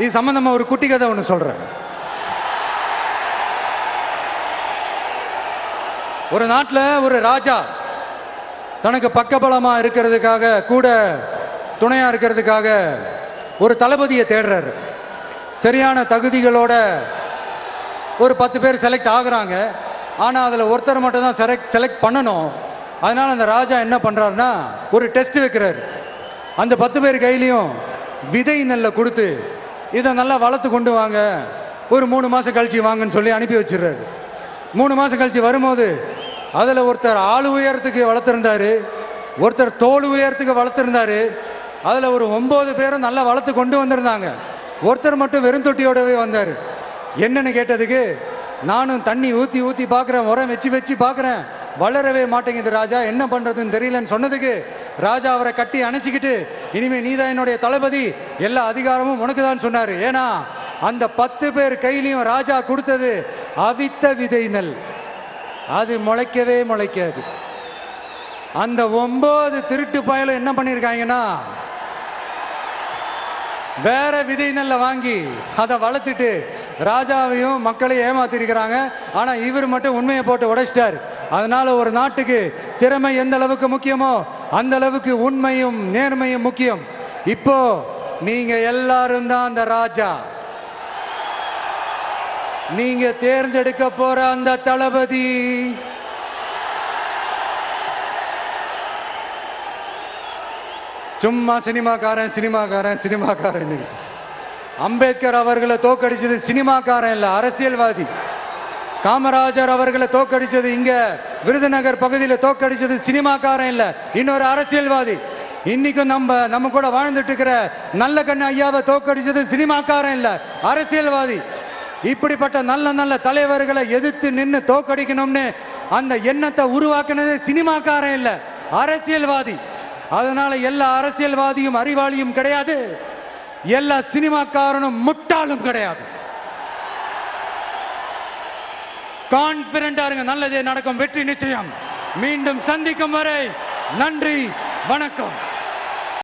இது சம்பந்தமா ஒரு குட்டி கதை ஒன்று சொல்றேன். ஒரு நாட்டில் ஒரு ராஜா தனக்கு பக்கபலமா இருக்கிறதுக்காக, கூட துணையா இருக்கிறதுக்காக ஒரு தளபதியை தேடுறாரு. சரியான தகுதிகளோட ஒரு 10 பேர் செலக்ட் ஆகுறாங்க. ஆனா அதுல ஒருத்தர் மட்டும் தான் செலக்ட் பண்ணணும். அதனால அந்த ராஜா என்ன பண்றாருன்னா ஒரு டெஸ்ட் வைக்கிறாரு. அந்த 10 பேர் கையிலையும் விதை நெல்லை கொடுத்து இதை நல்லா வளர்த்து கொண்டு வாங்க, ஒரு 3 மாசம் கழிச்சு வாங்கன்னு சொல்லி அனுப்பி வச்சிடுறாரு. 3 மாசம் கழிச்சு வரும்போது அதுல ஒருத்தர் ஆளு உயரத்துக்கு வளர்த்திருந்தாரு, ஒருத்தர் தோல் உயரத்துக்கு வளர்த்திருந்தாரு. அதுல ஒரு 9 பேரும் நல்லா வளர்த்து கொண்டு வந்திருந்தாங்க. ஒருத்தர் மட்டும் வெறும் தொட்டியோடவே வந்தாரு. என்னன்னு கேட்டதுக்கு, நானும் தண்ணி ஊத்தி ஊத்தி பாக்குறேன், உரம் வச்சு வச்சு பாக்குறேன், வளரவே மாட்டேங்குது ராஜா, என்ன பண்றதுன்னு தெரியலன்னு சொன்னதுக்கு ராஜா அவரை கட்டி அணைச்சிக்கிட்டு, இனிமே நீதான் என்னுடைய தளபதி, எல்லா அதிகாரமும் உனக்கு தான் சொன்னாரு. ஏன்னா அந்த 10 பேர் கையிலையும் ராஜா கொடுத்தது அவித்த விதை நெல், அது முளைக்கவே முளைக்காது. அந்த 9 திருட்டு பயலும் என்ன பண்ணிருக்காங்கன்னா வேற விதை நெல்ல வாங்கி அதை வளர்த்துட்டு ராஜாவையும் மக்களையும் ஏமாத்திருக்கிறாங்க. ஆனா இவர் மட்டும் உண்மையை போட்டு உடைச்சிட்டார். அதனால ஒரு நாட்டுக்கு திறமை எந்த அளவுக்கு முக்கியமோ அந்த அளவுக்கு உண்மையும் நேர்மையும் முக்கியம். இப்போ நீங்க எல்லாரும் தான் அந்த ராஜா. நீங்க தேர்ந்தெடுக்க போற அந்த தளபதி சும்மா சினிமாக்காரன் சினிமாக்காரன் சினிமாக்காரன். அம்பேத்கர் அவர்களை தோக்கடிச்சது சினிமாக்காரன் இல்ல, அரசியல்வாதி. காமராஜர் அவர்களை தோக்கடிச்சது, இங்க விருதுநகர் பகுதியில் தோக்கடிச்சது சினிமாக்காரன் இல்ல, இன்னொரு அரசியல்வாதி. இன்னைக்கும் நம்ம கூட வாழ்ந்துட்டு இருக்கிற நல்ல கண்ணு ஐயாவை தோக்கடிச்சது சினிமாக்காரன் இல்ல, அரசியல்வாதி. இப்படிப்பட்ட நல்ல நல்ல தலைவர்களை எதிர்த்து நின்று தோக்கடிக்கணும்னு அந்த எண்ணத்தை உருவாக்குனது சினிமாக்காரன் இல்ல, அரசியல்வாதி. அதனால எல்லா அரசியல்வாதியும் அறிவாளியும் கிடையாது, எல்லா சினிமாக்காரனும் முட்டாளும் கிடையாது. கான்பிடண்டா இருங்க, நல்லதே நடக்கும், வெற்றி நிச்சயம். மீண்டும் சந்திக்கும் வரை நன்றி, வணக்கம்.